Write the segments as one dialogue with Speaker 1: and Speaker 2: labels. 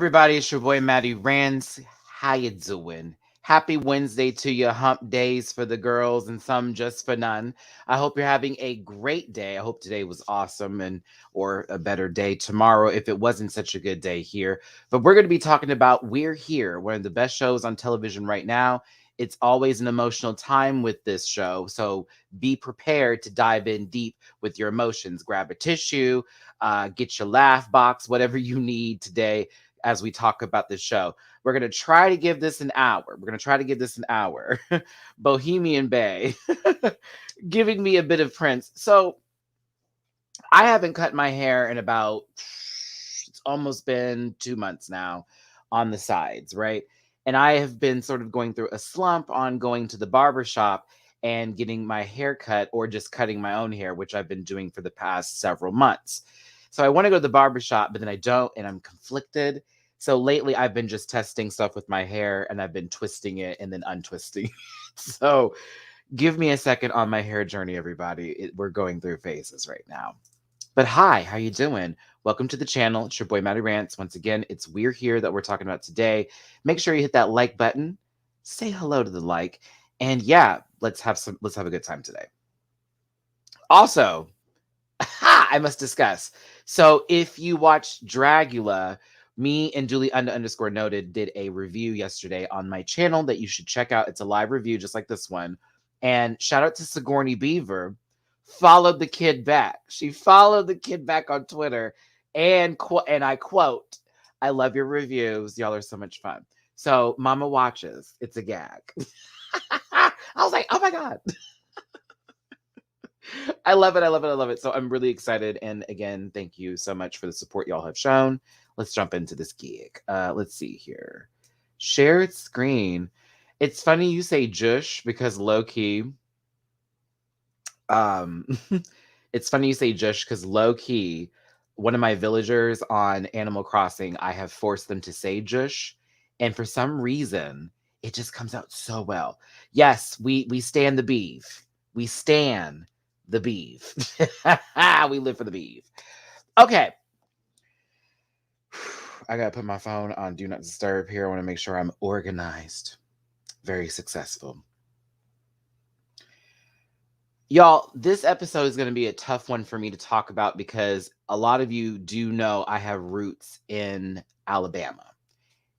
Speaker 1: everybody? It's your boy Matty Rants. How you doing? Happy Wednesday to you. Hump days for the girls and some just for none. I hope you're having a great day. I hope today was awesome and or a better day tomorrow if it wasn't such a good day here. But we're going to be talking about We're Here, one of the best shows on television right now. It's always an emotional time with this show, so be prepared to dive in deep with your emotions. Grab a tissue, get your laugh box, whatever you need today as we talk about this show. We're going to try to give this an hour. We're going to try to give this an hour. Bohemian Bay giving me a bit of Prince. So I haven't cut my hair in about, it's almost been 2 months now on the sides, right? And I have been sort of going through a slump on going to the barber shop and getting my hair cut or just cutting my own hair, which I've been doing for the past several months. So I want to go to the barber shop, but then I don't, and I'm conflicted. So lately I've been just testing stuff with my hair and I've been twisting it and then untwisting. So give me a second on my hair journey, everybody. We're going through phases right now. But hi, how you doing? Welcome to the channel. It's your boy Matty Rants. Once again, it's We're Here that we're talking about today. Make sure you hit that like button. Say hello to the like. And yeah, let's have a good time today. Also, I must discuss. So if you watched Dragula, me and Julie underscore noted did a review yesterday on my channel that you should check out. It's a live review just like this one. And shout out to Sigourney Beaver, followed the kid back. She followed the kid back on Twitter and I quote, "I love your reviews. Y'all are so much fun." So Mama watches. It's a gag. I was like, oh my God. I love it. I love it. I love it. So I'm really excited. And again, thank you so much for the support y'all have shown. Let's jump into this gig. Let's see here. Shared screen. It's funny you say Jush because low key. It's funny you say Jush because low key, one of my villagers on Animal Crossing, I have forced them to say Jush, and for some reason, it just comes out so well. Yes, we stand the beef. We stand the beef. We live for the beef. Okay. I gotta put my phone on Do Not Disturb here. I want to make sure I'm organized. Very successful. Y'all, this episode is going to be a tough one for me to talk about because a lot of you do know I have roots in Alabama.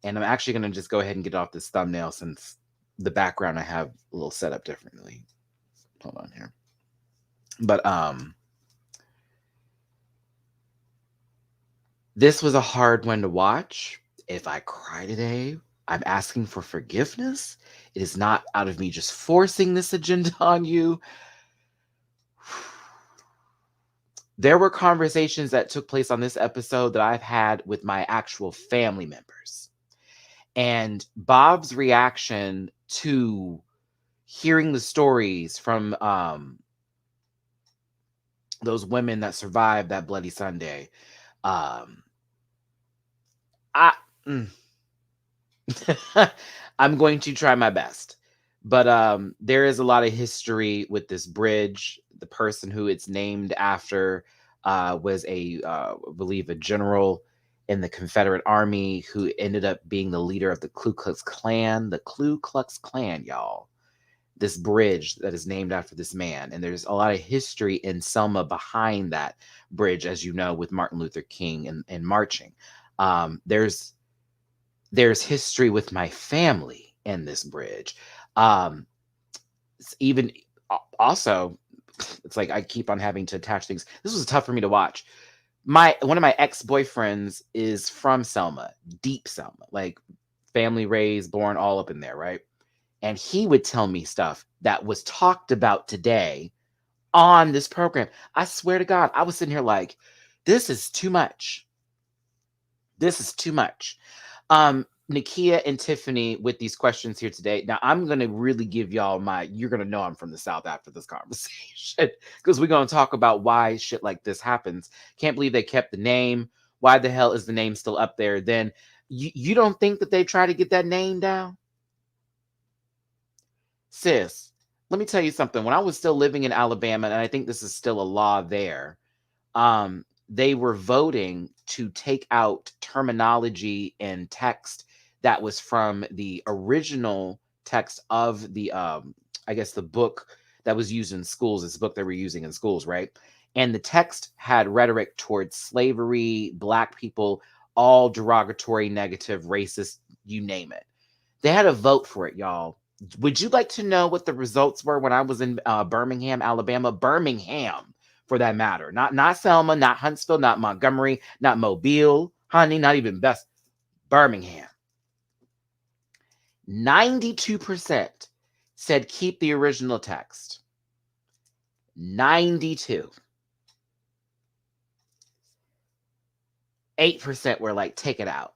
Speaker 1: And I'm actually going to just go ahead and get off this thumbnail since the background I have a little set up differently. Hold on here. But this was a hard one to watch. If I cry today, I'm asking for forgiveness. It is not out of me just forcing this agenda on you. There were conversations that took place on this episode that I've had with my actual family members. And Bob's reaction to hearing the stories from those women that survived that Bloody Sunday. I'm going to try my best. But there is a lot of history with this bridge. The person who it's named after was I believe, a general in the Confederate Army who ended up being the leader of the Ku Klux Klan. The Ku Klux Klan, y'all. This bridge that is named after this man. And there's a lot of history in Selma behind that bridge, as you know, with Martin Luther King and marching. There's history with my family in this bridge. Even also, it's like I keep on having to attach things. This was tough for me to watch. One of my ex-boyfriends is from Selma, deep Selma, like family raised, born all up in there, right? And he would tell me stuff that was talked about today on this program. I swear to God, I was sitting here like, this is too much. This is too much. Nakia and Tiffany with these questions here today. Now, I'm going to really give y'all you're going to know I'm from the South after this conversation because we're going to talk about why shit like this happens. Can't believe they kept the name. Why the hell is the name still up there? Then you don't think that they try to get that name down? Sis, let me tell you something. When I was still living in Alabama, and I think this is still a law there, they were voting to take out terminology and text that was from the original text of the I guess the book that was used in schools. This book they were using in schools, right? And the text had rhetoric towards slavery, black people, all derogatory, negative, racist, you name it. They had a vote for it, y'all. Would you like to know what the results were when I was in Birmingham, Alabama? Birmingham, for that matter. Not Selma, not Huntsville, not Montgomery, not Mobile, honey, not even Best. Birmingham. 92% said keep the original text. 92. 8% were like, take it out.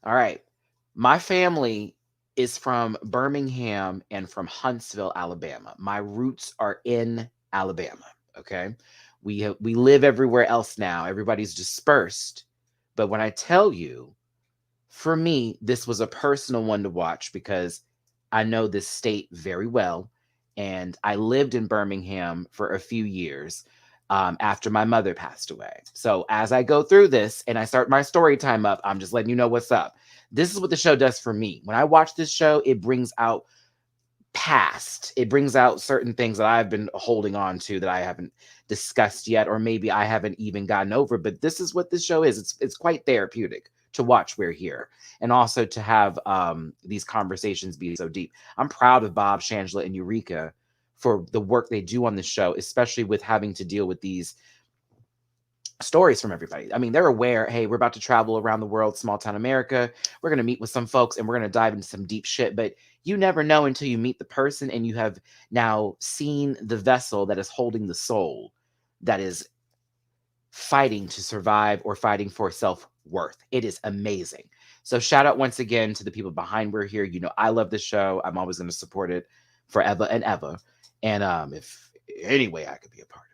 Speaker 1: All right. My family is from Birmingham and from Huntsville, Alabama. My roots are in Alabama. Okay. We live everywhere else now. Everybody's dispersed. But when I tell you, for me, this was a personal one to watch because I know this state very well. And I lived in Birmingham for a few years after my mother passed away. So as I go through this and I start my story time up, I'm just letting you know what's up. This is what the show does for me. When I watch this show, it brings out past. It brings out certain things that I've been holding on to that I haven't discussed yet, or maybe I haven't even gotten over. But this is what this show is. It's quite therapeutic to watch. We're here, and also to have these conversations be so deep. I'm proud of Bob, Shangela, and Eureka for the work they do on the show, especially with having to deal with these stories from everybody. I mean, they're aware, hey, we're about to travel around the world, small town America. We're going to meet with some folks and we're going to dive into some deep shit. But you never know until you meet the person and you have now seen the vessel that is holding the soul that is fighting to survive or fighting for self-worth. It is amazing. So shout out once again to the people behind We're Here. You know, I love the show. I'm always going to support it forever and ever. And if any way I could be a part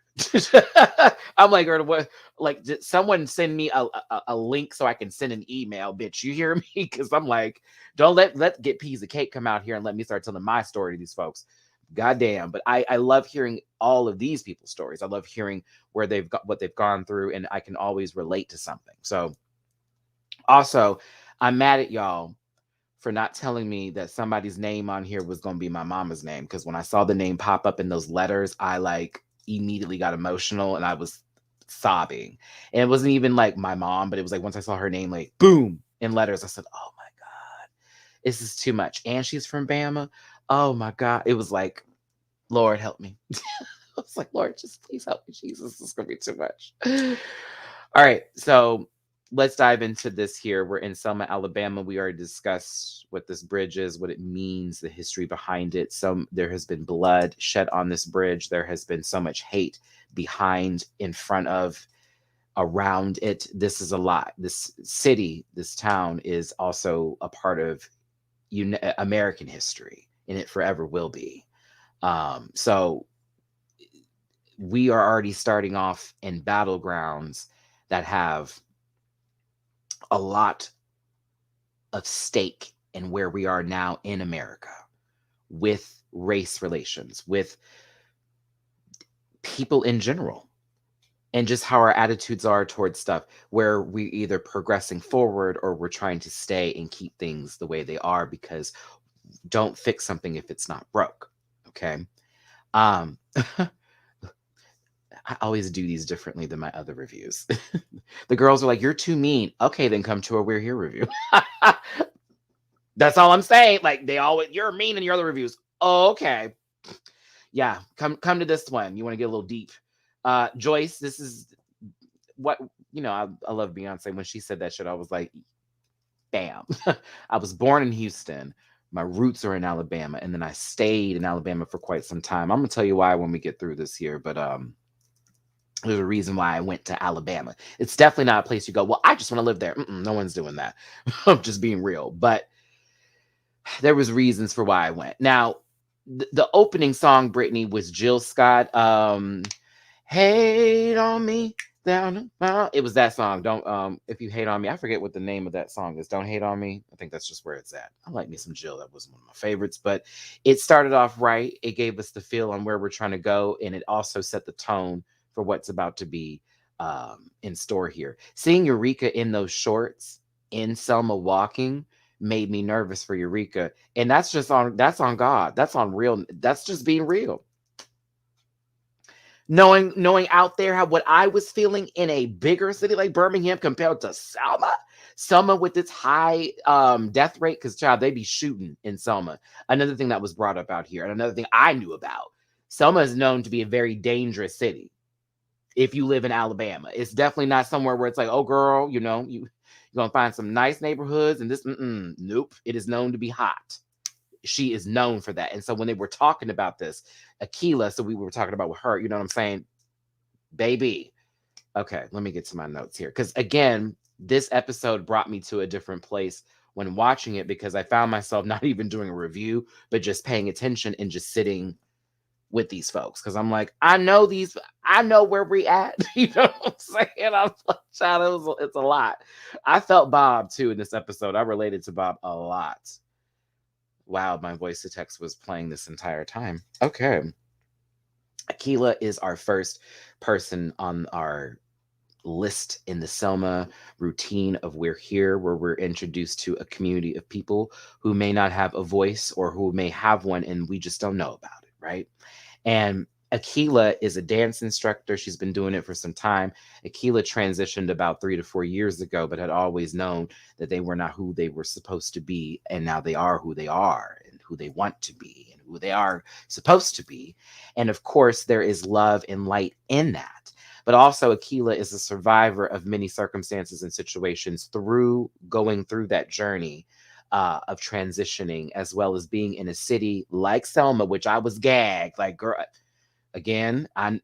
Speaker 1: I'm like, or what? Like, did someone send me a link so I can send an email, bitch? You hear me? Because I'm like, don't let get peas of cake come out here and let me start telling my story to these folks. Goddamn! But I love hearing all of these people's stories. I love hearing where they've got what they've gone through, and I can always relate to something. So, also, I'm mad at y'all for not telling me that somebody's name on here was going to be my mama's name. Because when I saw the name pop up in those letters, I like immediately got emotional and I was sobbing. And it wasn't even like my mom, but it was like once I saw her name, like boom, in letters, I said, oh my God, this is too much. And she's from Bama. Oh my God. It was like, Lord, help me. I was like, Lord, just please help me, Jesus. This is going to be too much. All right. So let's dive into this here. We're in Selma, Alabama. We already discussed what this bridge is, what it means, the history behind it. There has been blood shed on this bridge. There has been so much hate behind, in front of, around it. This is a lot. This city, this town is also a part of American history, and it forever will be. So we are already starting off in battlegrounds that have a lot of stake in where we are now in America with race relations, with people in general, and just how our attitudes are towards stuff, where we either progressing forward or we're trying to stay and keep things the way they are, because don't fix something if it's not broke. Okay. Um, I always do these differently than my other reviews. The girls are like, you're too mean. Okay, then come to a We're Here review. That's all I'm saying. Like, they always, you're mean in your other reviews. Oh, okay. Yeah, come to this one. You want to get a little deep. Joyce, this is what, I love Beyonce. When she said that shit, I was like, bam. I was born in Houston. My roots are in Alabama. And then I stayed in Alabama for quite some time. I'm gonna tell you why when we get through this here, but there's a reason why I went to Alabama. It's definitely not a place you go, well, I just want to live there. No one's doing that. I'm just being real. But there was reasons for why I went. Now, the opening song, Brittany, was Jill Scott. Hate on me down. It was that song. Don't if you hate on me. I forget what the name of that song is. Don't hate on me. I think that's just where it's at. I like me some Jill. That was one of my favorites. But it started off right. It gave us the feel on where we're trying to go, and it also set the tone for what's about to be in store here. Seeing Eureka in those shorts in Selma walking made me nervous for Eureka. And that's on God. That's on real. That's just being real. Knowing out there how what I was feeling in a bigger city like Birmingham compared to Selma. Selma with its high death rate, because child, they be shooting in Selma. Another thing that was brought up out here, and another thing I knew about. Selma is known to be a very dangerous city if you live in Alabama. It's definitely not somewhere where it's like, oh girl, you're gonna find some nice neighborhoods and this. Nope. It is known to be hot. She is known for that. And so when they were talking about this, Akilah, so we were talking about with her, you know what I'm saying? Baby. Okay, let me get to my notes here. Because again, this episode brought me to a different place when watching it, because I found myself not even doing a review, but just paying attention and just sitting with these folks. Because I'm like, I know where we at. You know what I'm saying? I'm like, child, it's a lot. I felt Bob too in this episode. I related to Bob a lot. Wow, my voice to text was playing this entire time. Okay. Akilah is our first person on our list in the Selma routine of We're Here, where we're introduced to a community of people who may not have a voice or who may have one and we just don't know about it, right? And Akilah is a dance instructor. She's been doing it for some time. Akilah transitioned about 3 to 4 years ago, but had always known that they were not who they were supposed to be. And now they are who they are and who they want to be and who they are supposed to be. And of course, there is love and light in that. But also, Akilah is a survivor of many circumstances and situations through going through that journey of transitioning, as well as being in a city like Selma, which I was gagged. Like, girl, again, I'm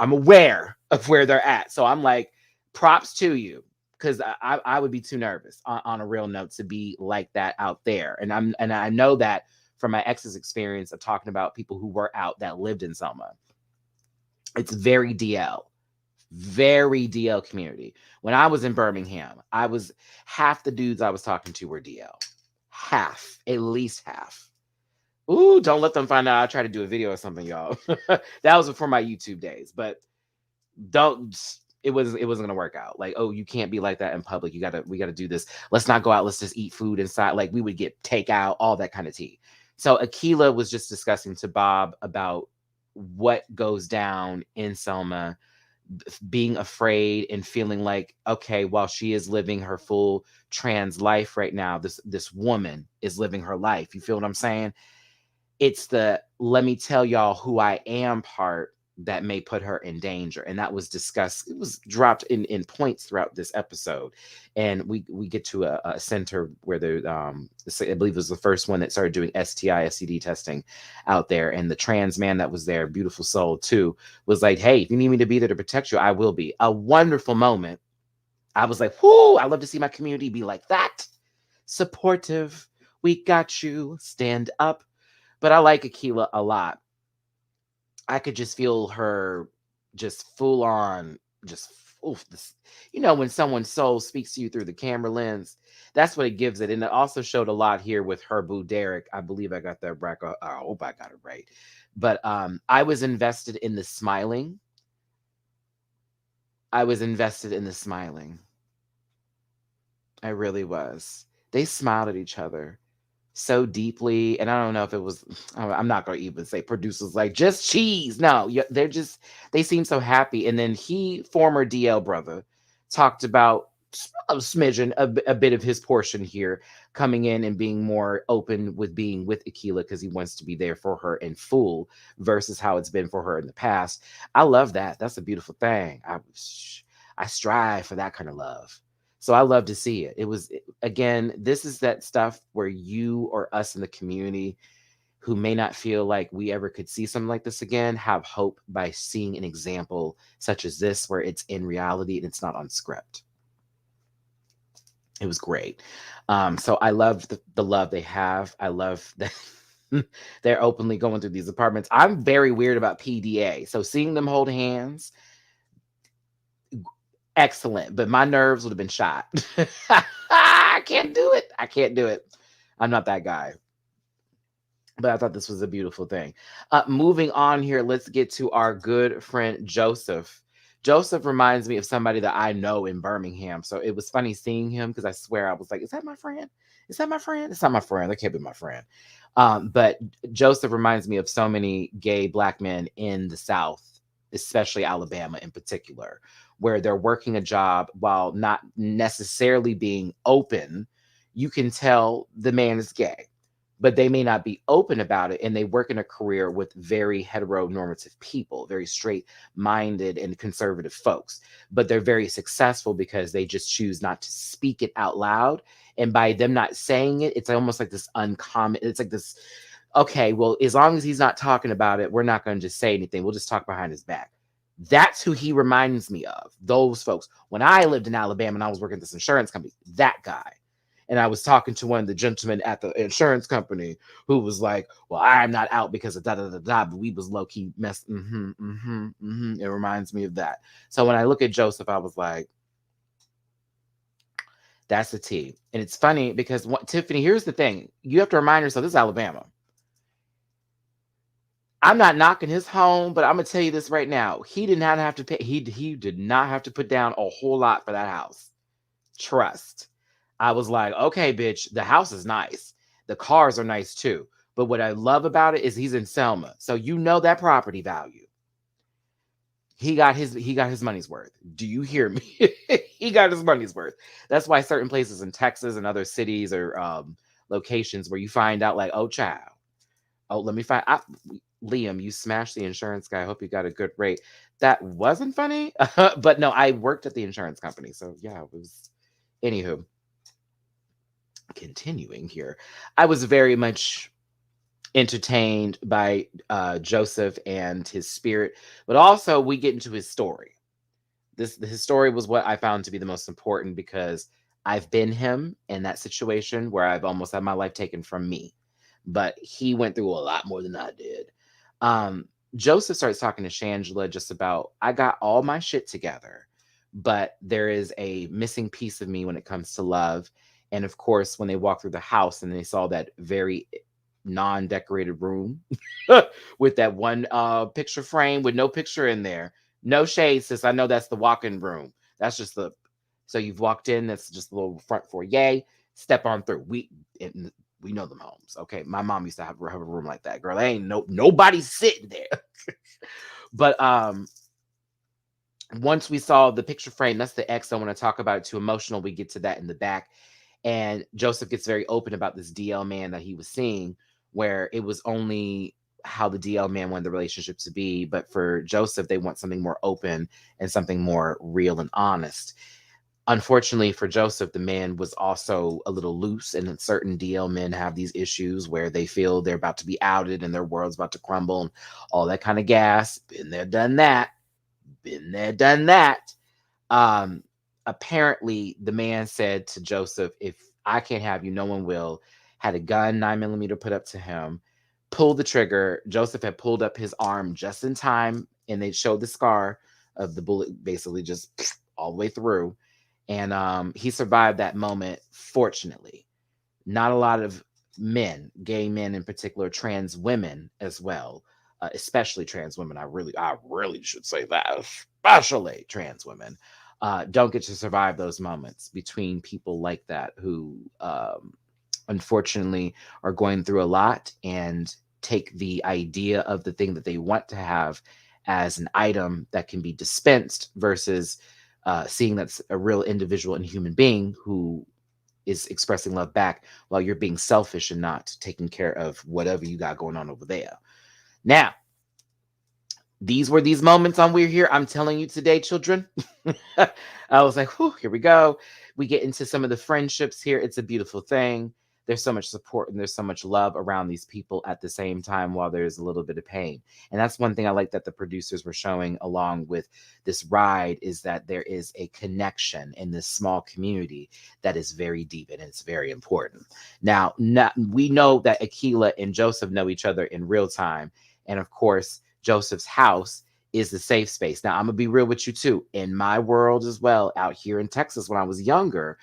Speaker 1: aware of where they're at, so I'm like, props to you, because I would be too nervous on a real note to be like that out there, and I know that from my ex's experience of talking about people who were out that lived in Selma. It's very DL community. When I was in Birmingham, I was half the dudes I was talking to were DL. Half, at least half. Ooh, don't let them find out I tried to do a video or something, y'all. That was before my YouTube days, but don't it wasn't gonna work out. Like, oh, you can't be like that in public. We gotta do this. Let's not go out, let's just eat food inside. Like, we would get takeout, all that kind of tea. So Akilah was just discussing to Bob about what goes down in Selma, being afraid and feeling like, okay, while she is living her full trans life right now, this woman is living her life. You feel what I'm saying? It's the let me tell y'all who I am part that may put her in danger. And that was discussed. It was dropped in points throughout this episode. And we get to a center where I believe it was the first one that started doing STI, STD testing out there. And the trans man that was there, beautiful soul too, was like, hey, if you need me to be there to protect you, I will be. A wonderful moment. I was like, whoo, I love to see my community be like that. Supportive. We got you. Stand up. But I like Akilah a lot. I could just feel her just full on, just oof, this, when someone's soul speaks to you through the camera lens, that's what it gives it. And it also showed a lot here with her boo Derek. I believe I got that right. I hope I got it right. But I was invested in the smiling. I was invested in the smiling. I really was. They smiled at each other so deeply, and I don't know if it was, I'm not going to even say producers like just cheese. No, they seem so happy. And then former DL brother, talked about a smidgen, a bit of his portion here, coming in and being more open with being with Akilah because he wants to be there for her in full versus how it's been for her in the past. I love that. That's a beautiful thing. I strive for that kind of love. So I love to see it. It was, again, this is that stuff where you or us in the community who may not feel like we ever could see something like this again have hope by seeing an example such as this, where it's in reality and it's not on script. It was great. So I love the love they have. I love that they're openly going through these apartments. I'm very weird about PDA. So seeing them hold hands, excellent, but my nerves would have been shot. I can't do it. I'm not that guy. But I thought this was a beautiful thing. Moving on here, let's get to our good friend Joseph. Joseph reminds me of somebody that I know in Birmingham. So it was funny seeing him because I swear I was like, is that my friend? Is that my friend? It's not my friend. That can't be my friend. But Joseph reminds me of so many gay black men in the South, especially Alabama in particular, where they're working a job while not necessarily being open. You can tell the man is gay, but they may not be open about it, and they work in a career with very heteronormative people, very straight minded and conservative folks, but they're very successful because they just choose not to speak it out loud. And by them not saying it, it's almost like this uncommon, it's like this, okay, well, as long as he's not talking about it, we're not going to just say anything, we'll just talk behind his back. That's who he reminds me of, those folks. When I lived in Alabama and I was working at this insurance company, that guy. And I was talking to one of the gentlemen at the insurance company who was like, "Well, I'm not out because of da da da da," but we was low key mess. It reminds me of that. So when I look at Joseph, I was like, "That's the T." And it's funny because Tiffany, here's the thing: you have to remind yourself this is Alabama. I'm not knocking his home, but I'm gonna tell you this right now: he did not have to pay. He did not have to put down a whole lot for that house. Trust. I was like, okay, bitch, the house is nice. The cars are nice too. But what I love about it is he's in Selma. So you know that property value. He got his money's worth. Do you hear me? He got his money's worth. That's why certain places in Texas and other cities or locations where you find out like, oh child. Oh, let me find Liam, you smashed the insurance guy. I hope you got a good rate. That wasn't funny. But no, I worked at the insurance company. So yeah, it was anywho. Continuing here, I was very much entertained by Joseph and his spirit, but also we get into his story. His story was what I found to be the most important because I've been him in that situation where I've almost had my life taken from me, but he went through a lot more than I did. Joseph starts talking to Shangela just about I got all my shit together, but there is a missing piece of me when it comes to love. And of course, when they walked through the house and they saw that very non-decorated room with that one picture frame with no picture in there. No shade, sis. I know that's the walk-in room. That's just the so you've walked in, that's just a little front foyer. Step on through. We know them homes. Okay. My mom used to have a room like that. Girl, ain't nobody sitting there. But once we saw the picture frame, that's the X I want to talk about. Too emotional. We get to that in the back. And Joseph gets very open about this DL man that he was seeing, where it was only how the DL man wanted the relationship to be. But for Joseph, they want something more open and something more real and honest. Unfortunately for Joseph, the man was also a little loose, and certain DL men have these issues where they feel they're about to be outed and their world's about to crumble and all that kind of gas. Been there, done that. Been there, done that. Um, Apparently, the man said to Joseph, "If I can't have you, no one will." Had a gun, 9 millimeter, put up to him, pulled the trigger. Joseph had pulled up his arm just in time, and they showed the scar of the bullet basically just all the way through. And he survived that moment, fortunately. Not a lot of men, gay men in particular, trans women as well, especially trans women. I really should say that, especially trans women, don't get to survive those moments between people like that who, unfortunately, are going through a lot and take the idea of the thing that they want to have as an item that can be dispensed versus seeing that's a real individual and human being who is expressing love back while you're being selfish and not taking care of whatever you got going on over there. Now, these were these moments on We're Here. I'm telling you today, children. I was like, whew, here we go. We get into some of the friendships here. It's a beautiful thing. There's so much support and there's so much love around these people at the same time while there's a little bit of pain. And that's one thing I like that the producers were showing along with this ride is that there is a connection in this small community that is very deep and it's very important. Now, we know that Akilah and Joseph know each other in real time. And of course, Joseph's house is the safe space. Now, I'm gonna be real with you too. In my world as well, out here in Texas, when I was younger,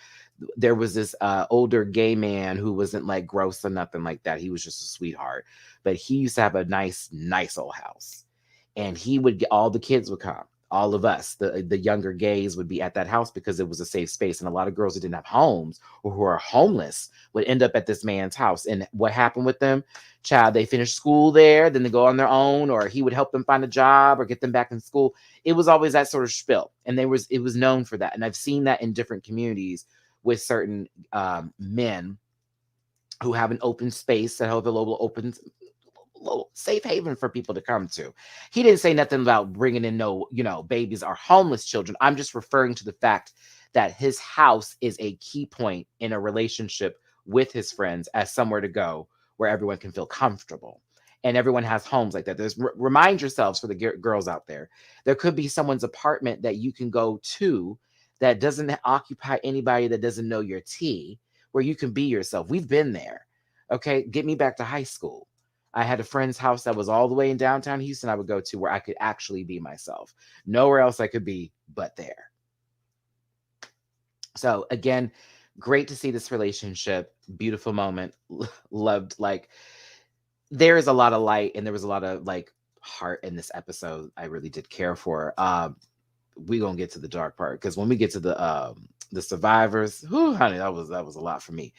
Speaker 1: There was this older gay man who wasn't like gross or nothing like that. He was just a sweetheart, but he used to have a nice old house, and he would get all the kids would come. All of us, the younger gays, would be at that house because it was a safe space, and a lot of girls who didn't have homes or who are homeless would end up at this man's house. And what happened with them? Child, they finished school there, then they go on their own, or he would help them find a job or get them back in school. It was always that sort of spill, and it was known for that. And I've seen that in different communities with certain men who have an open space that have a little open safe haven for people to come to. He didn't say nothing about bringing in no, babies or homeless children. I'm just referring to the fact that his house is a key point in a relationship with his friends as somewhere to go where everyone can feel comfortable. And everyone has homes like that. Remind yourselves, for the girls out there could be someone's apartment that you can go to that doesn't occupy anybody that doesn't know your tea, where you can be yourself. We've been there. Okay, get me back to high school. I had a friend's house that was all the way in downtown Houston I would go to where I could actually be myself. Nowhere else I could be but there. So again, great to see this relationship. Beautiful moment. Loved, like, there is a lot of light and there was a lot of like heart in this episode. I really did care for. We gonna get to the dark part, because when we get to the survivors, whew, honey, that was a lot for me.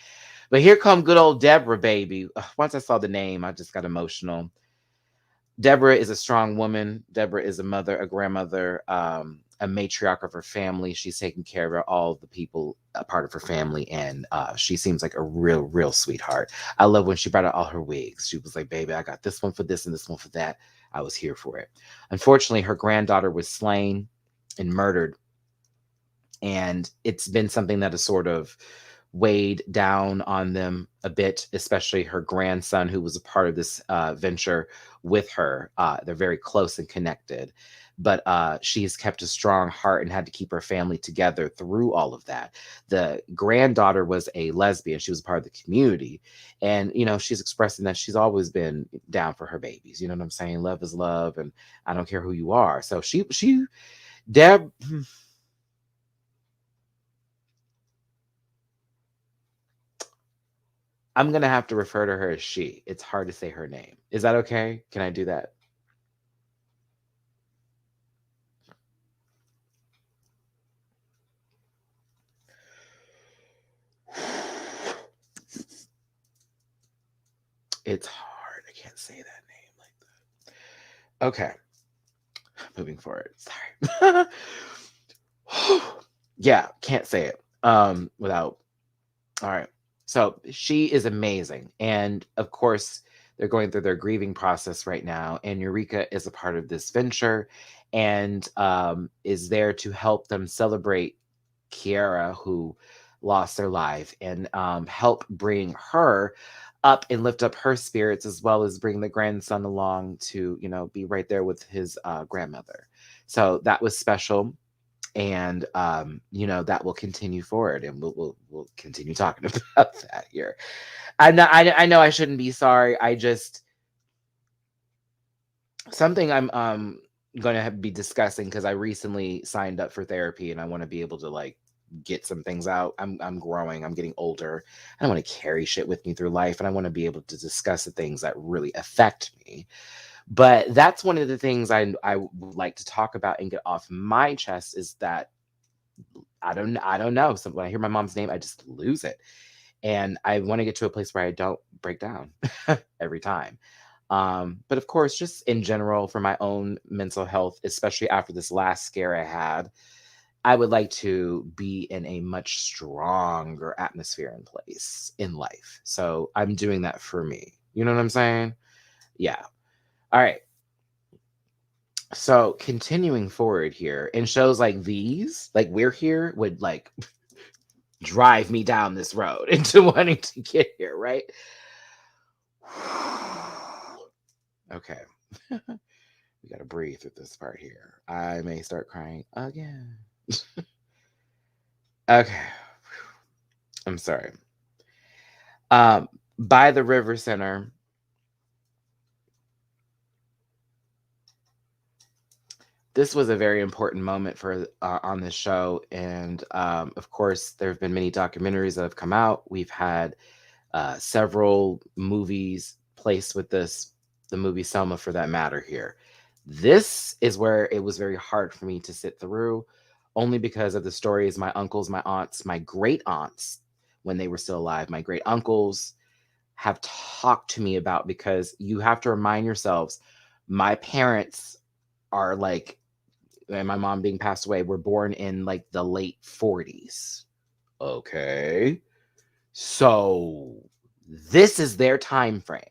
Speaker 1: But here come good old Deborah, baby. Once I saw the name, I just got emotional. Deborah is a strong woman. Deborah is a mother, a grandmother, a matriarch of her family. She's taking care of all the people, a part of her family, and she seems like a real sweetheart. I love when she brought out all her wigs. She was like, "Baby, I got this one for this and this one for that." I was here for it. Unfortunately, her granddaughter was slain and murdered, and it's been something that has sort of weighed down on them a bit, especially her grandson, who was a part of this venture with her. They're very close and connected, but she's kept a strong heart and had to keep her family together through all of that. The granddaughter was a lesbian. She was a part of the community, and she's expressing that she's always been down for her babies. You know what I'm saying? Love is love, and I don't care who you are. So Deb. I'm gonna have to refer to her as she. It's hard to say her name. Is that okay? Can I do that? It's hard. I can't say that name like that. Okay. Moving forward. Sorry. Yeah, can't say it. Without. All right. So she is amazing. And of course, they're going through their grieving process right now. And Eureka is a part of this venture and is there to help them celebrate Kiara, who lost their life, and help bring her up and lift up her spirits, as well as bring the grandson along to, be right there with his grandmother. So that was special, and that will continue forward, and we'll continue talking about that here. I know I shouldn't be sorry. I just, something I'm going to be discussing, because I recently signed up for therapy and I want to be able to like get some things out. I'm growing, I'm getting older. I don't want to carry shit with me through life, and I want to be able to discuss the things that really affect me. But that's one of the things I would like to talk about and get off my chest, is that I don't know. So when I hear my mom's name, I just lose it. And I want to get to a place where I don't break down every time. But of course, just in general, for my own mental health, especially after this last scare I had, I would like to be in a much stronger atmosphere and place in life. So I'm doing that for me. You know what I'm saying? Yeah. All right. So continuing forward here, in shows like these, like We're Here, would like drive me down this road into wanting to get here, right? Okay. We got to breathe through this part here. I may start crying again. Okay. I'm sorry. By the River Center, this was a very important moment for on this show, and of course, there have been many documentaries that have come out. We've had several movies placed with this, the movie Selma, for that matter. Here, this is where it was very hard for me to sit through, only because of the stories my uncles, my aunts, my great aunts, when they were still alive, my great uncles have talked to me about, because you have to remind yourselves, my parents are like, and my mom being passed away, were born in like the late 40s. Okay. So this is their time frame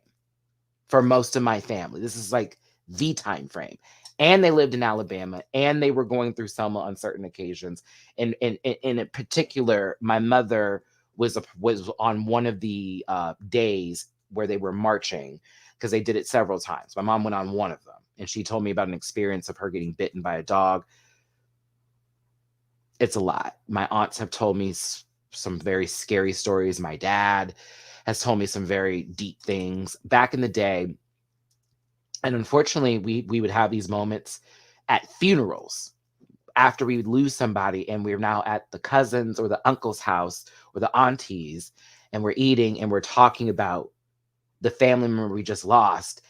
Speaker 1: for most of my family. This is like the time frame. And they lived in Alabama, and they were going through Selma on certain occasions. And in particular, my mother was on one of the days where they were marching, because they did it several times. My mom went on one of them, and she told me about an experience of her getting bitten by a dog. It's a lot. My aunts have told me some very scary stories. My dad has told me some very deep things back in the day. And unfortunately, we would have these moments at funerals after we would lose somebody, and we're now at the cousins or the uncle's house or the aunties, and we're eating and we're talking about the family member we just lost,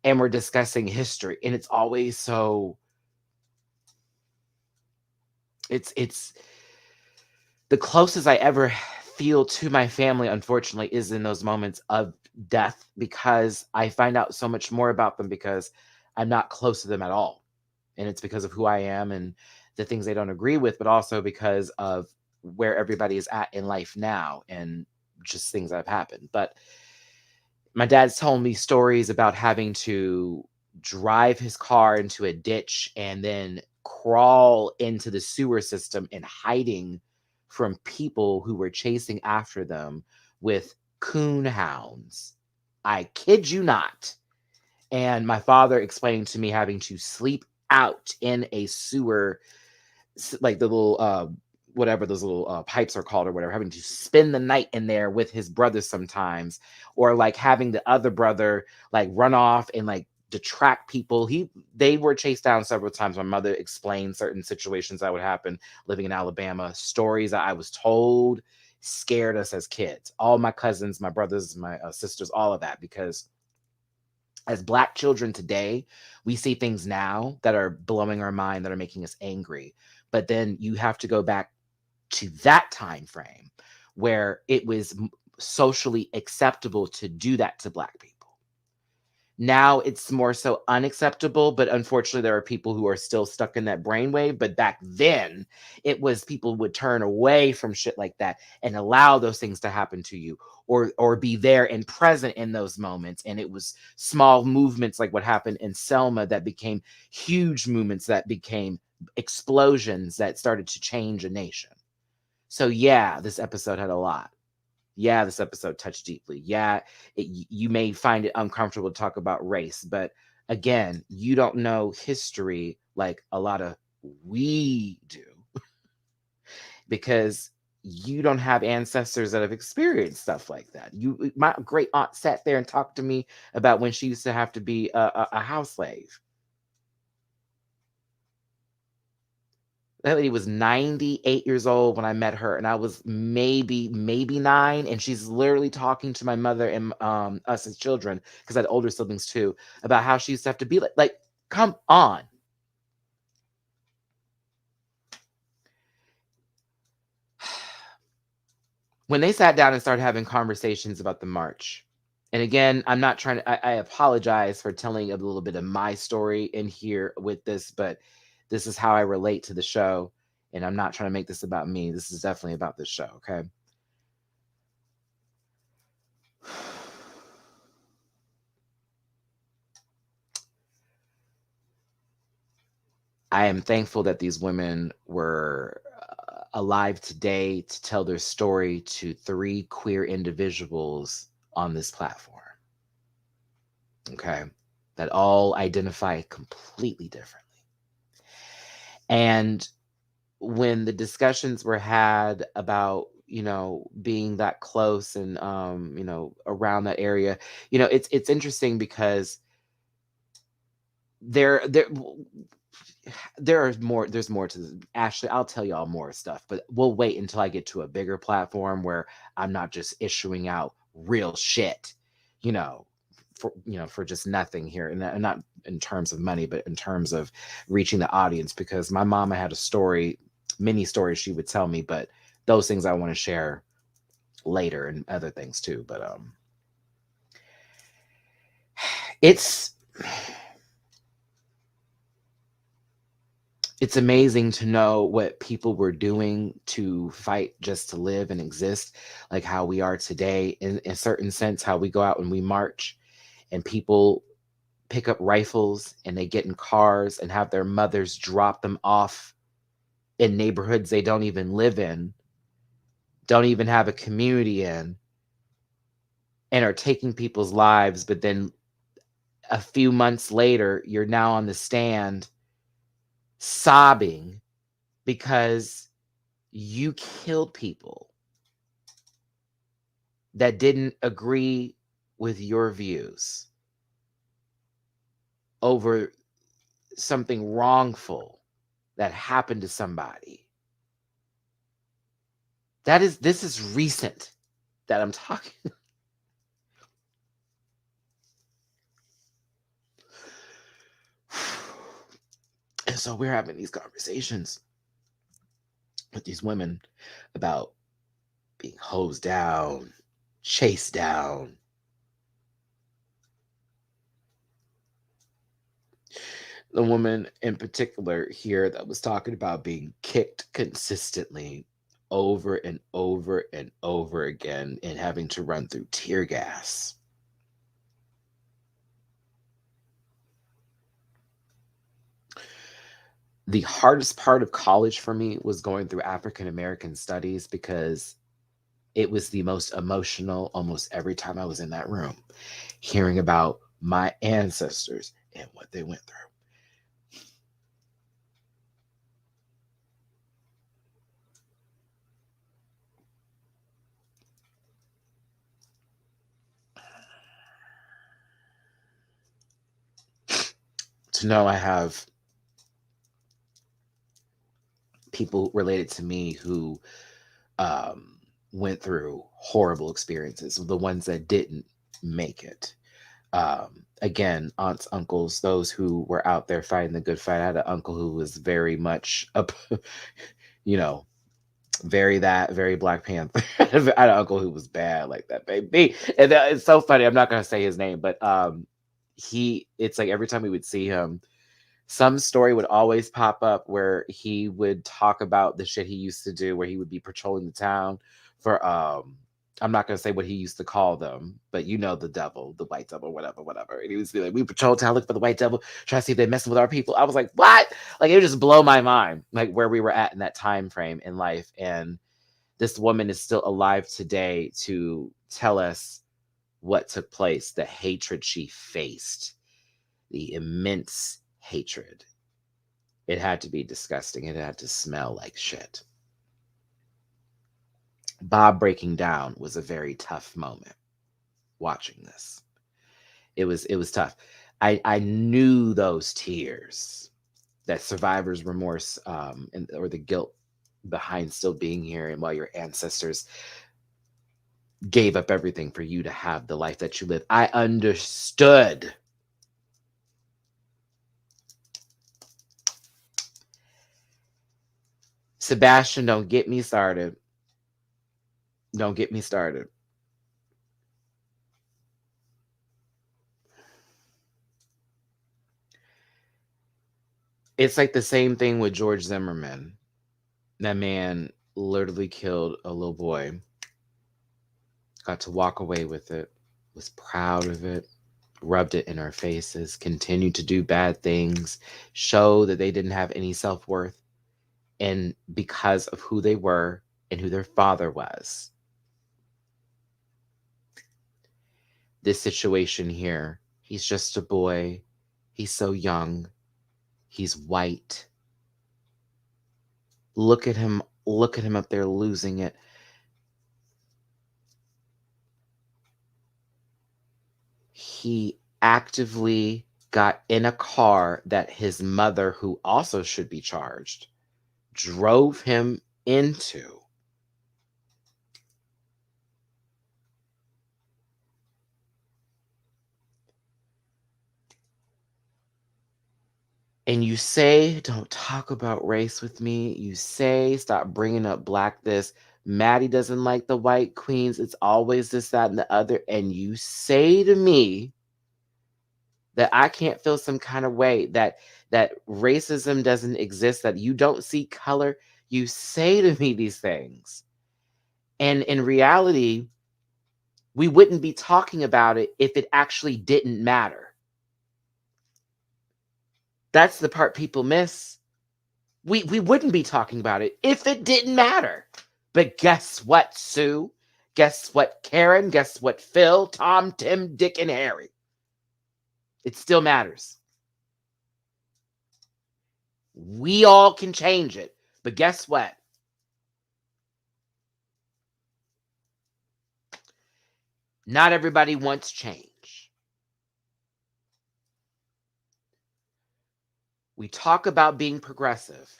Speaker 1: and we're discussing history. And it's always so, it's the closest I ever feel to my family, unfortunately, is in those moments of death, because I find out so much more about them because I'm not close to them at all. And it's because of who I am and the things they don't agree with, but also because of where everybody is at in life now and just things that have happened. But my dad's told me stories about having to drive his car into a ditch and then crawl into the sewer system and hiding from people who were chasing after them with coon hounds. I kid you not. And my father explained to me having to sleep out in a sewer, like the little whatever those little pipes are called or whatever, having to spend the night in there with his brother sometimes, or like having the other brother like run off and like detract people. They were chased down several times. My mother explained certain situations that would happen living in Alabama. Stories that I was told scared us as kids, all my cousins, my brothers, my sisters, all of that, because as Black children today, we see things now that are blowing our mind, that are making us angry. But then you have to go back to that time frame where it was socially acceptable to do that to Black people. Now it's more so unacceptable, but unfortunately, there are people who are still stuck in that brainwave. But back then, it was people would turn away from shit like that and allow those things to happen to you, or be there and present in those moments. And it was small movements like what happened in Selma that became huge movements, that became explosions that started to change a nation. So yeah, this episode had a lot. Yeah, this episode touched deeply. Yeah, you may find it uncomfortable to talk about race, but again, you don't know history like a lot of we do, because you don't have ancestors that have experienced stuff like that. My great aunt sat there and talked to me about when she used to have to be a house slave. That lady was 98 years old when I met her, and I was maybe 9, and she's literally talking to my mother and us as children, because I had older siblings too, about how she used to have to be like come on. When they sat down and started having conversations about the march, and again, I'm not trying to, I apologize for telling a little bit of my story in here with this, but this is how I relate to the show, and I'm not trying to make this about me. This is definitely about the show, okay? I am thankful that these women were alive today to tell their story to 3 queer individuals on this platform. Okay. That all identify completely differently. And when the discussions were had about, being that close and, around that area, it's interesting because there there's more to this. Ashley, I'll tell y'all more stuff, but we'll wait until I get to a bigger platform where I'm not just issuing out real shit, you know, for just nothing here, and not in terms of money, but in terms of reaching the audience. Because my mama had a story, many stories she would tell me, but those things I want to share later, and other things too. But it's it's amazing to know what people were doing to fight just to live and exist, like how we are today, in a certain sense, how we go out and we march, and people pick up rifles and they get in cars and have their mothers drop them off in neighborhoods they don't even live in, don't even have a community in, and are taking people's lives. But then a few months later, you're now on the stand sobbing because you killed people that didn't agree with your views over something wrongful that happened to somebody. This is recent that I'm talking. And so we're having these conversations with these women about being hosed down, chased down. The woman in particular here that was talking about being kicked consistently over and over and over again and having to run through tear gas. The hardest part of college for me was going through African American studies, because it was the most emotional almost every time I was in that room, hearing about my ancestors and what they went through. To know I have people related to me who went through horrible experiences, the ones that didn't make it. Again, aunts, uncles, those who were out there fighting the good fight. I had an uncle who was very much up, you know, very Black Panther. I had an uncle who was bad like that, baby. And it's so funny. I'm not gonna say his name, but it's like every time we would see him, some story would always pop up where he would talk about the shit he used to do, where he would be patrolling the town for I'm not gonna say what he used to call them, but you know, the devil, the white devil, whatever. And he was like, we patrol town looking for the white devil, try to see if they're messing with our people. I was like, what? Like, it would just blow my mind, like where we were at in that time frame in life. And this woman is still alive today to tell us what took place, the hatred she faced, the immense hatred. It had to be disgusting. It had to smell like shit. Bob breaking down was a very tough moment watching this. It was tough. I knew those tears, that survivor's remorse, or the guilt behind still being here, and while your ancestors gave up everything for you to have the life that you live. I understood. Sebastian, don't get me started. Don't get me started. It's like the same thing with George Zimmerman. That man literally killed a little boy, got to walk away with it, was proud of it, rubbed it in our faces, continued to do bad things, show that they didn't have any self worth, and because of who they were and who their father was. This situation here, he's just a boy. He's so young. He's white. Look at him. Look at him up there losing it. He actively got in a car that his mother, who also should be charged, drove him into. And you say, don't talk about race with me. You say, stop bringing up black this. Matty doesn't like the white queens. It's always this, that, and the other. And you say to me that I can't feel some kind of way, that racism doesn't exist, that you don't see color. You say to me these things. And in reality, we wouldn't be talking about it if it actually didn't matter. That's the part people miss. We wouldn't be talking about it if it didn't matter. But guess what, Sue? Guess what, Karen? Guess what, Phil, Tom, Tim, Dick, and Harry? It still matters. We all can change it. But guess what? Not everybody wants change. We talk about being progressive.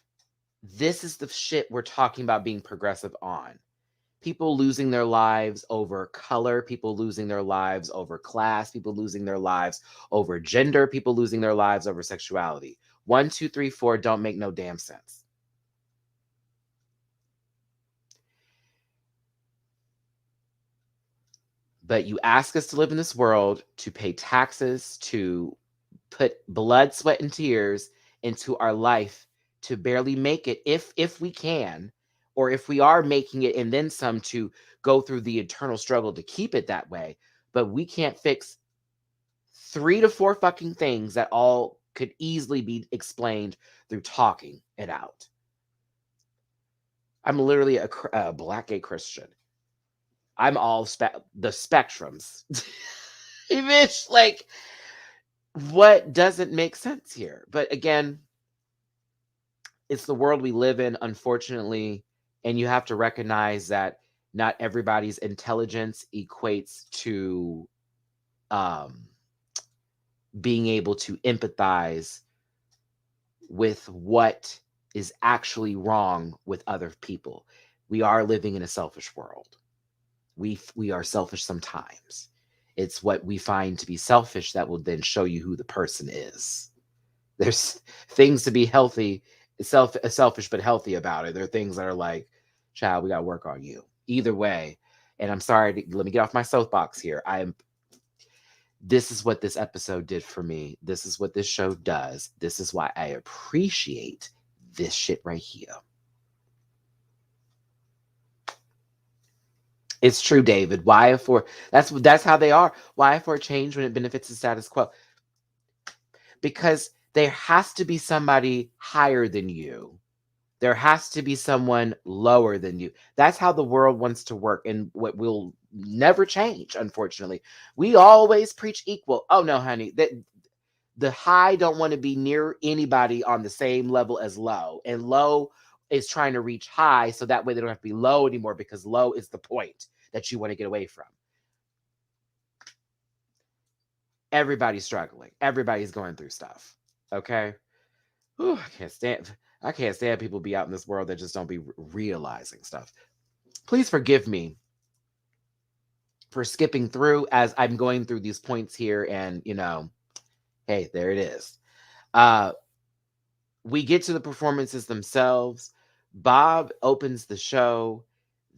Speaker 1: This is the shit we're talking about being progressive on. People losing their lives over color, people losing their lives over class, people losing their lives over gender, people losing their lives over sexuality. 1, 2, 3, 4 don't make no damn sense. But you ask us to live in this world, to pay taxes, to put blood, sweat, and tears into our life to barely make it, if we can, or if we are making it and then some, to go through the eternal struggle to keep it that way. But we can't fix 3 to 4 fucking things that all could easily be explained through talking it out. I'm literally a black gay Christian. I'm all the spectrums. Bitch, like, what doesn't make sense here? But again, it's the world we live in, unfortunately, and you have to recognize that not everybody's intelligence equates to um, being able to empathize with what is actually wrong with other people. We are living in a selfish world. We are selfish sometimes. It's what we find to be selfish that will then show you who the person is. There's things to be healthy, selfish but healthy about it. There are things that are like, child, we got to work on you. Either way, and I'm sorry, let me get off my soapbox here. This is what this episode did for me. This is what this show does. This is why I appreciate this shit right here. It's true, David. Why for that's how they are. Why for change when it benefits the status quo? Because there has to be somebody higher than you. There has to be someone lower than you. That's how the world wants to work, and what will never change, unfortunately. We always preach equal. Oh no, honey, that the high don't want to be near anybody on the same level as low, and low is trying to reach high so that way they don't have to be low anymore, because low is the point that you want to get away from. Everybody's struggling. Everybody's going through stuff. Okay. Whew, I can't stand people be out in this world that just don't be realizing stuff. Please forgive me for skipping through as I'm going through these points here, and hey, there it is. Uh we get to the performances themselves. Bob opens the show.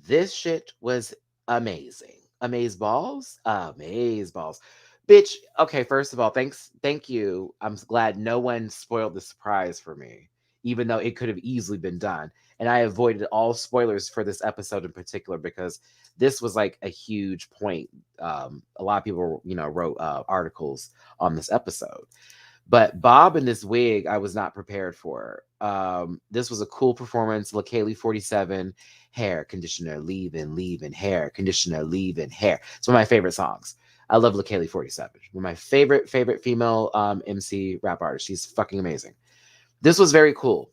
Speaker 1: This shit was amazing. Amaze balls? Amaze balls. Bitch, okay, first of all, thank you. I'm glad no one spoiled the surprise for me, even though it could have easily been done. And I avoided all spoilers for this episode in particular because this was like a huge point. A lot of people, wrote articles on this episode. But Bob in this wig, I was not prepared for. This was a cool performance. Lakaylee 47, hair conditioner, leave-in, hair conditioner, leave-in, hair. It's one of my favorite songs. I love Lakaylee 47. One of my favorite female MC rap artists. She's fucking amazing. This was very cool.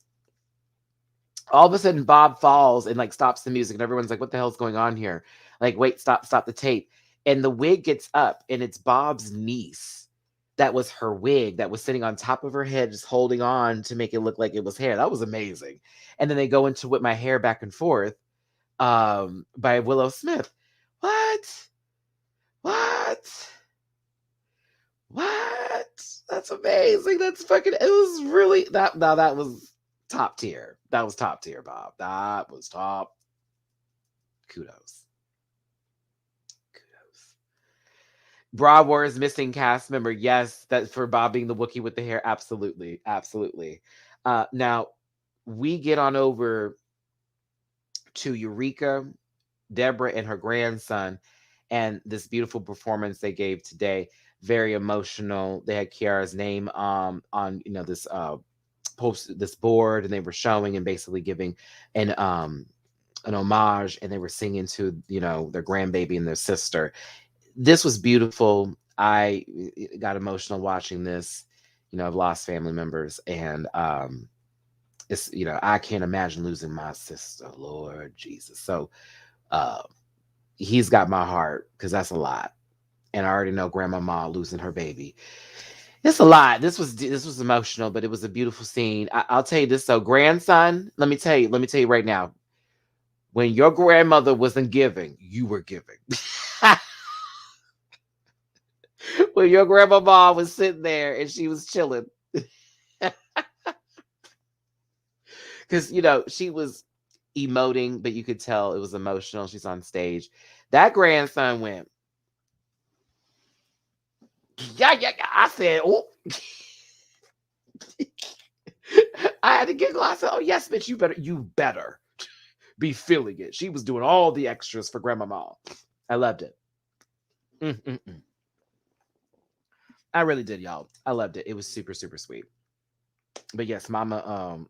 Speaker 1: All of a sudden, Bob falls and like stops the music, and everyone's like, "What the hell's going on here?" Like, wait, stop the tape. And the wig gets up, and it's Bob's niece that was her wig that was sitting on top of her head, just holding on to make it look like it was hair. That was amazing. And then they go into Whip My Hair Back and Forth by Willow Smith. What? What? What? That's amazing. That's fucking, it was really, that, now that was top tier. That was top tier, Bob. That was top. Kudos. Kudos. Broad Wars missing cast member. Yes, that's for Bob being the Wookiee with the hair. Absolutely. Absolutely. Now, we get on over to Eureka, Deborah, and her grandson, and this beautiful performance they gave today. Very emotional. They had Kiara's name on this post, this board, and they were showing and basically giving an homage, and they were singing to their grandbaby and their sister. This was beautiful. I got emotional watching this. I've lost family members, and it's I can't imagine losing my sister, Lord Jesus. So uh he's got my heart, because that's a lot. And I already know grandmama losing her baby, it's a lot. This was emotional, but it was a beautiful scene. I'll tell you this though, grandson, let me tell you right now, when your grandmother wasn't giving, you were giving. When your grandmama was sitting there and she was chilling, because she was emoting, but you could tell it was emotional. She's on stage. That grandson went, yeah, yeah, yeah. I said, oh. I had to giggle. I said, oh yes, bitch, you better be feeling it. She was doing all the extras for grandmama. I loved it. Mm-mm-mm. I really did, y'all. I loved it. It was super, super sweet. But yes, mama,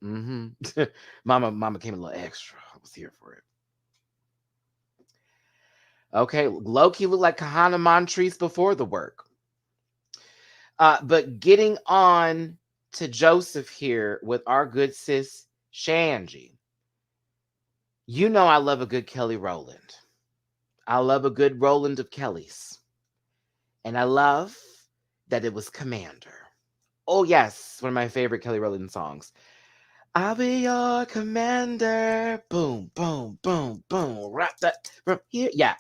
Speaker 1: mama came a little extra. I was here for it. Okay, Loki looked like Kahana Montrese before the work. But getting on to Joseph here with our good sis Shanji. I love a good Kelly Rowland. I love a good Roland of Kelly's. And I love that it was Commander. Oh, yes, one of my favorite Kelly Rowland songs. I'll be your commander. Boom, boom, boom, boom. Wrap that from here. Yeah.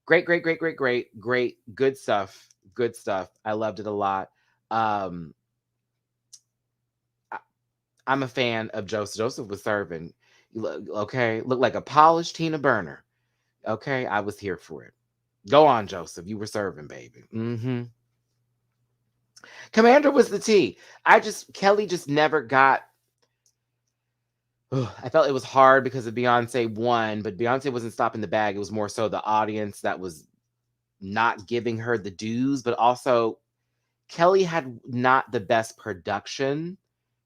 Speaker 1: Great, great, great, great, great, great. Good stuff. Good stuff. I loved it a lot. Um, I, I'm a fan of Joseph. Joseph was serving. Okay. Looked like a polished Tina Burner. Okay. I was here for it. Go on, Joseph. You were serving, baby. Mm-hmm. Commander was the T. Kelly just never got. I felt it was hard because of Beyonce won, but Beyonce wasn't stopping the bag. It was more so the audience that was not giving her the dues, but also Kelly had not the best production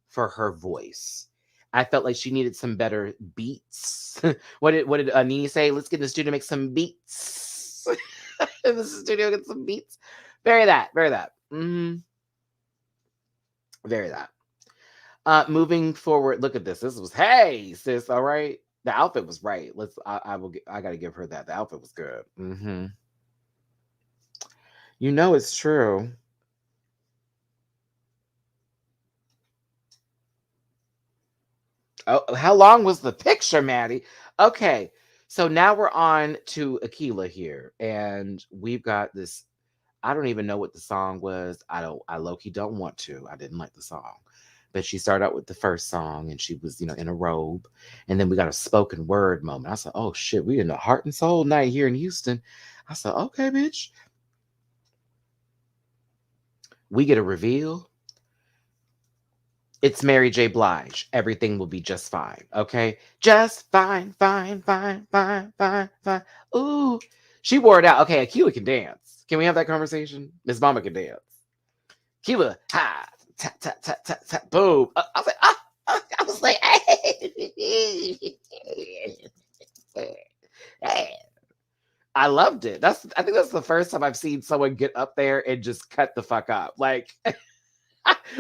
Speaker 1: for her voice. I felt like she needed some better beats. What did Anini say? Let's get in the studio to make some beats. In the studio, get some beats. Very that. Very that. Very that. Moving forward, look at this. This was, hey sis, all right. The outfit was right. I gotta give her that. The outfit was good. It's true. Oh, how long was the picture, Maddie? Okay, so now we're on to Akilah here, and we've got this. I don't even know what the song was. I low-key don't want to. I didn't like the song. But she started out with the first song, and she was, in a robe. And then we got a spoken word moment. I said, oh shit, we in the heart and soul night here in Houston. I said, okay, bitch. We get a reveal. It's Mary J. Blige. Everything will be just fine. Okay? Just fine, fine, fine, fine, fine, fine. Ooh. She wore it out. Okay, Akilah can dance. Can we have that conversation? Miss Mama can dance. Akilah, ha, tap, tap, tap, tap, tap, boom. I was like, I was like, hey. I loved it. I think that's the first time I've seen someone get up there and just cut the fuck up. Like,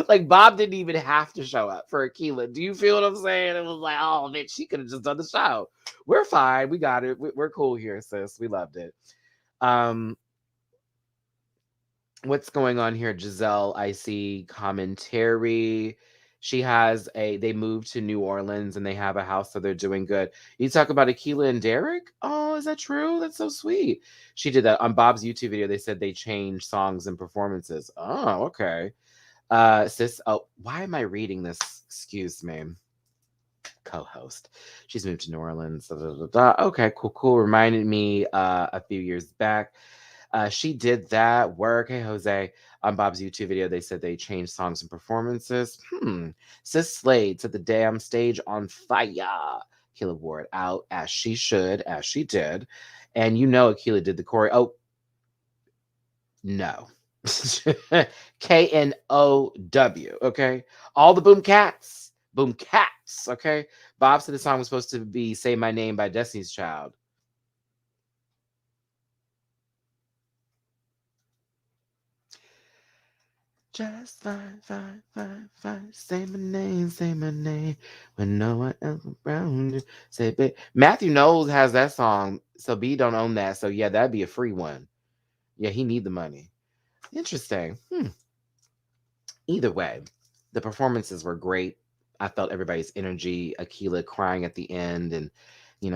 Speaker 1: like Bob didn't even have to show up for Akilah. Do you feel what I'm saying? It was like, oh man, she could have just done the show. We're fine. We got it. We're cool here, sis. We loved it. Um, What's going on here? Giselle, I see commentary. They moved to New Orleans and they have a house, so they're doing good. You talk about Akilah and Derek? Oh, is that true? That's so sweet. She did that on Bob's YouTube video. They said they changed songs and performances. Oh, okay. Sis, oh, why am I reading this? Excuse me. Co-host. She's moved to New Orleans. Da, da, da, da. Okay, cool, cool. Reminded me a few years back. She did that work. Hey, Jose. On Bob's YouTube video, they said they changed songs and performances. Sis Slade set the damn stage on fire. Akilah wore it out as she should, as she did. And you know Akilah did the choreo. Oh, no. Know. Okay. All the boom cats. Boom cats. Okay. Bob said the song was supposed to be Say My Name by Destiny's Child. Just fine, fine, fine, fine. Say my name, say my name. When no one else around you. Say, babe. Matthew Knowles has that song, so B don't own that. So yeah, that'd be a free one. Yeah, he need the money. Interesting. Either way, the performances were great. I felt everybody's energy. Akilah crying at the end, and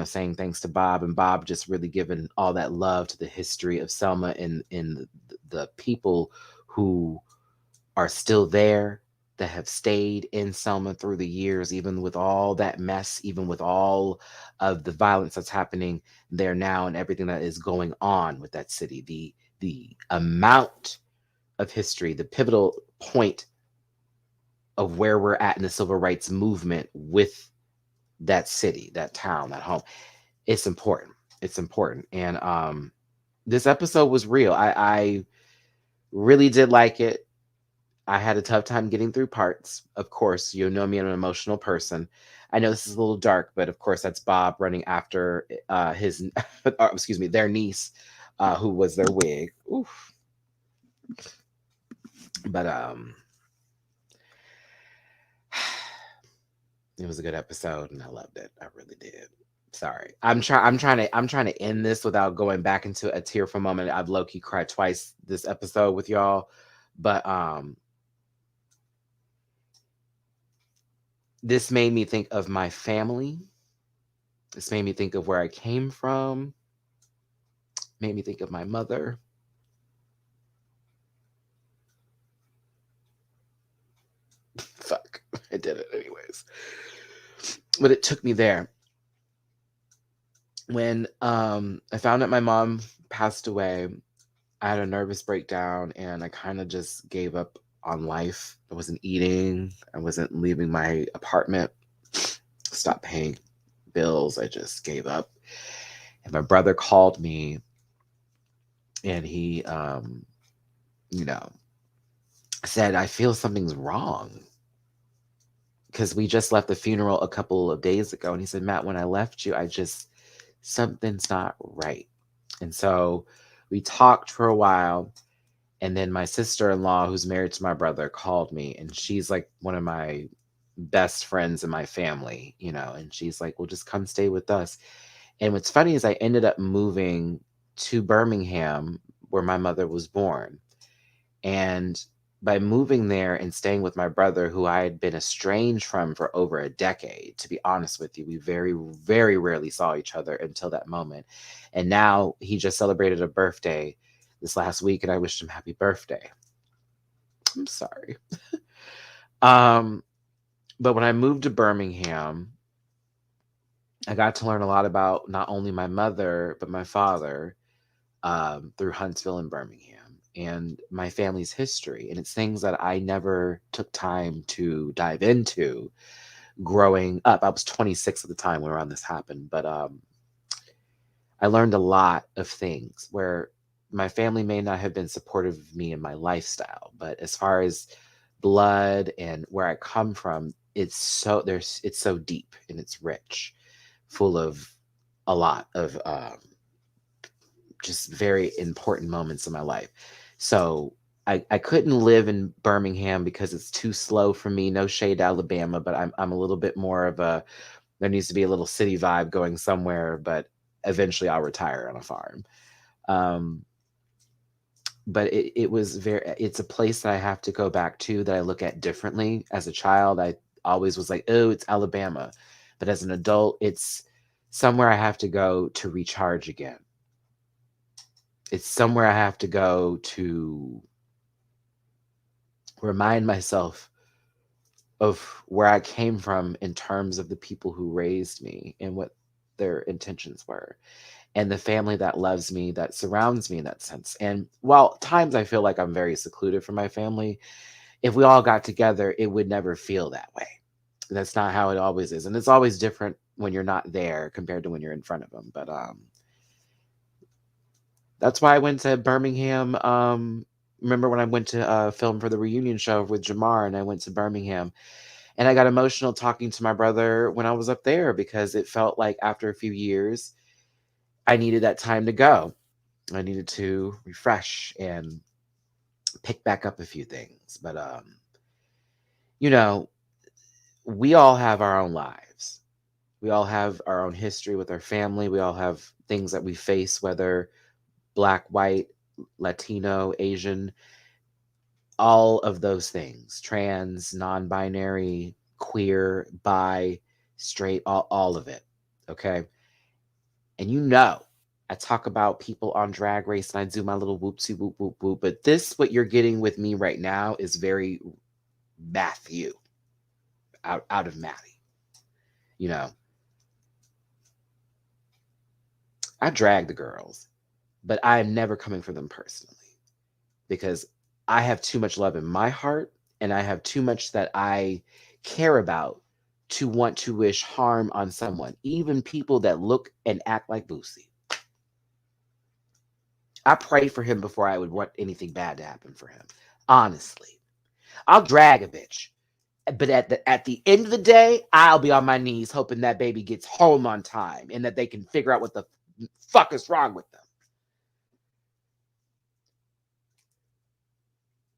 Speaker 1: saying thanks to Bob, and Bob just really giving all that love to the history of Selma and the people who are still there, that have stayed in Selma through the years, even with all that mess, even with all of the violence that's happening there now, and everything that is going on with that city. The amount of history, the pivotal point of where we're at in the civil rights movement with that city, that town, that home. It's important. It's important. And this episode was real. I really did like it. I had a tough time getting through parts. Of course, you know me, I'm an emotional person. I know this is a little dark, but of course, that's Bob running after his, excuse me, their niece, who was their wig. Oof. But it was a good episode, and I loved it. I really did. Sorry, I'm trying to end this without going back into a tearful moment. I've low key cried twice this episode with y'all, but this made me think of my family. This made me think of where I came from. Made me think of my mother. Fuck, I did it anyways. But it took me there. When I found out my mom passed away, I had a nervous breakdown and I kind of just gave up on life. I wasn't eating. I wasn't leaving my apartment. Stopped paying bills. I just gave up. And my brother called me and he, you know, said, I feel something's wrong. Because we just left the funeral a couple of days ago. And he said, Matt, when I left you, something's not right. And so we talked for a while. And then my sister-in-law, who's married to my brother, called me. And she's like one of my best friends in my family, and she's like, well, just come stay with us. And what's funny is I ended up moving to Birmingham, where my mother was born. And by moving there and staying with my brother, who I had been estranged from for over a decade, to be honest with you, we very, very rarely saw each other until that moment. And now he just celebrated a birthday this last week, and I wished him happy birthday. I'm sorry. But when I moved to Birmingham, I got to learn a lot about not only my mother, but my father, through Huntsville and Birmingham, and my family's history. And it's things that I never took time to dive into growing up. I was 26 at the time when around this happened, but I learned a lot of things where my family may not have been supportive of me in my lifestyle, but as far as blood and where I come from, it's so deep and it's rich, full of a lot of just very important moments in my life. So I couldn't live in Birmingham because it's too slow for me. No shade to Alabama, but I'm a little bit more of a, there needs to be a little city vibe going somewhere, but eventually I'll retire on a farm. Um, but it's a place that I have to go back to, that I look at differently. As a child, I always was like, oh, it's Alabama. But as an adult, it's somewhere I have to go to recharge again. It's somewhere I have to go to remind myself of where I came from in terms of the people who raised me and what their intentions were, and the family that loves me, that surrounds me in that sense. And while times I feel like I'm very secluded from my family, if we all got together, it would never feel that way. That's not how it always is. And it's always different when you're not there compared to when you're in front of them. But that's why I went to Birmingham. Remember when I went to film for the reunion show with Jamar, and I went to Birmingham, and I got emotional talking to my brother when I was up there, because it felt like after a few years, I needed that time to go. I needed to refresh and pick back up a few things. But you know, we all have our own lives. We all have our own history with our family. We all have things that we face, whether Black, white, Latino, Asian, all of those things, trans, non binary, queer, bi, straight, all of it. Okay. And I talk about people on Drag Race and I do my little whoopsie whoop whoop whoop. But what you're getting with me right now is very Matthew, out of Matty. You know, I drag the girls, but I am never coming for them personally, because I have too much love in my heart, and I have too much that I care about to want to wish harm on someone, even people that look and act like Boosie. I pray for him before I would want anything bad to happen for him. Honestly, I'll drag a bitch, but at the end of the day, I'll be on my knees hoping that baby gets home on time and that they can figure out what the fuck is wrong with them.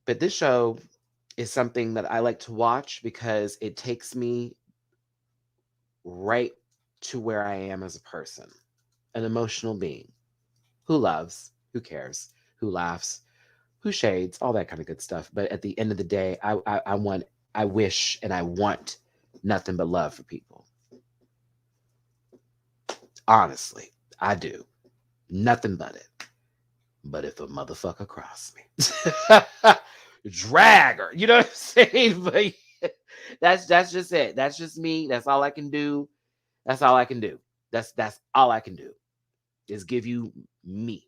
Speaker 1: But this show is something that I like to watch because it takes me right to where I am as a person, an emotional being who loves, who cares, who laughs, who shades, all that kind of good stuff. But at the end of the day, I wish, and I want nothing but love for people. Honestly, I do. Nothing but it. But if a motherfucker cross me, drag her. You know what I'm saying? But that's just it. That's just me. That's all I can do. That's all I can do. That's all I can do, is give you me.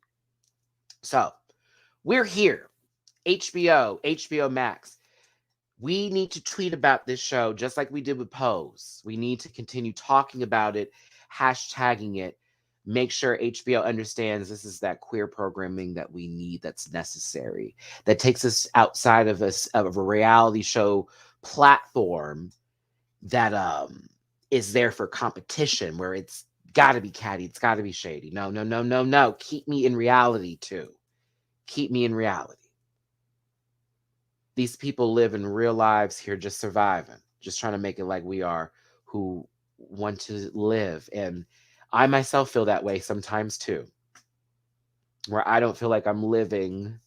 Speaker 1: So we're here. HBO Max. We need to tweet about this show just like we did with Pose. We need to continue talking about it, hashtagging it. Make sure HBO understands this is that queer programming that we need, that's necessary, that takes us outside of a reality show platform that is there for competition, where it's got to be catty, it's got to be shady. No, no, no, no, no. Keep me in reality too. Keep me in reality. These people live in real lives here, just surviving, just trying to make it like we are, who want to live. And I myself feel that way sometimes too, where I don't feel like I'm living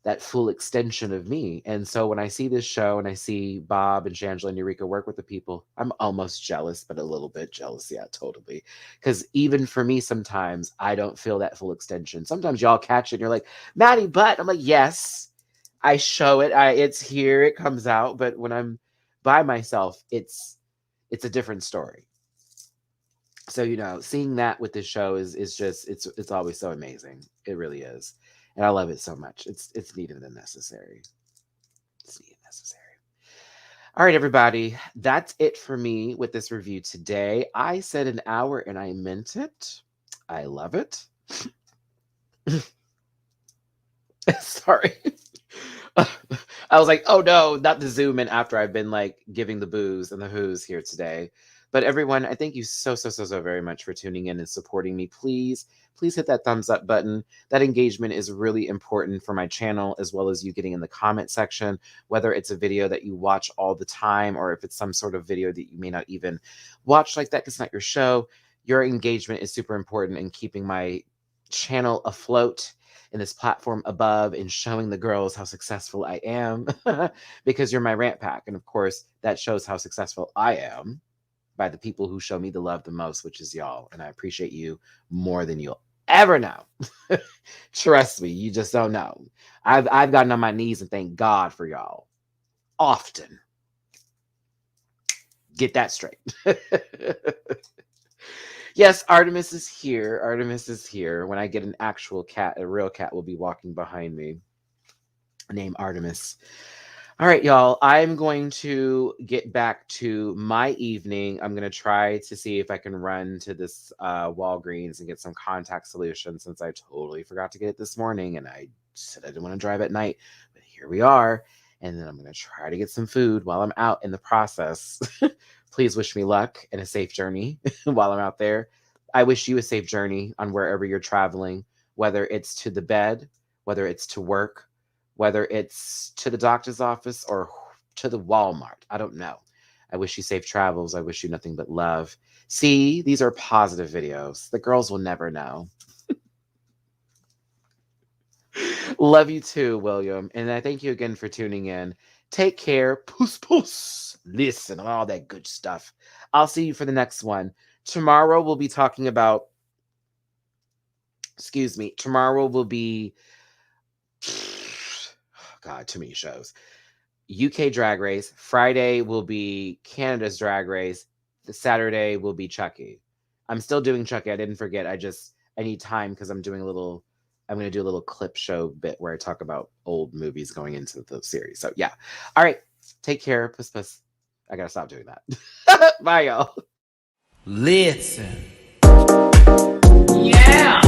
Speaker 1: that full extension of me. And so when I see this show and I see Bob and Shangela and Eureka work with the people, I'm almost jealous, but a little bit jealous. Yeah, totally. Because even for me, sometimes I don't feel that full extension. Sometimes y'all catch it and you're like, Matty, but I'm like, yes, I show it. It's here, it comes out. But when I'm by myself, it's a different story. So seeing that with this show is just it's always so amazing. It really is, and I love it so much. It's needed and necessary. It's needed and necessary. All right, everybody, that's it for me with this review today. I said an hour and I meant it. I love it. Sorry. I was like, oh no, not the zoom in after I've been like giving the booze and the who's here today. But everyone, I thank you so very much for tuning in and supporting me. Please hit that thumbs up button. That engagement is really important for my channel, as well as you getting in the comment section, whether it's a video that you watch all the time or if it's some sort of video that you may not even watch like that, 'cause it's not your show. Your engagement is super important in keeping my channel afloat in this platform above and showing the girls how successful I am because you're my rant pack. And of course, that shows how successful I am by the people who show me the love the most, which is y'all. And I appreciate you more than you'll ever know. Trust me, you just don't know. I've gotten on my knees and thank God for y'all often. Get that straight. Yes, Artemis is here. Artemis is here. When I get an actual cat, a real cat will be walking behind me. Named Artemis. All right, y'all. I'm going to get back to my evening. I'm going to try to see if I can run to this Walgreens and get some contact solution since I totally forgot to get it this morning and I said I didn't want to drive at night. But here we are. And then I'm going to try to get some food while I'm out in the process. Please wish me luck and a safe journey while I'm out there. I wish you a safe journey on wherever you're traveling, whether it's to the bed, whether it's to work, whether it's to the doctor's office or to the Walmart. I don't know. I wish you safe travels. I wish you nothing but love. See, these are positive videos. The girls will never know. Love you too, William. And I thank you again for tuning in. Take care. Puss, puss. Listen, all that good stuff. I'll see you for the next one. Tomorrow we'll be talking about, tomorrow will be, God, too many shows. UK Drag Race. Friday will be Canada's Drag Race. The Saturday will be Chucky. I'm still doing Chucky. I didn't forget. I need time because I'm going to do a little clip show bit where I talk about old movies going into the series. So yeah. All right. Take care. Puss puss. I got to stop doing that. Bye, y'all.
Speaker 2: Listen. Yeah.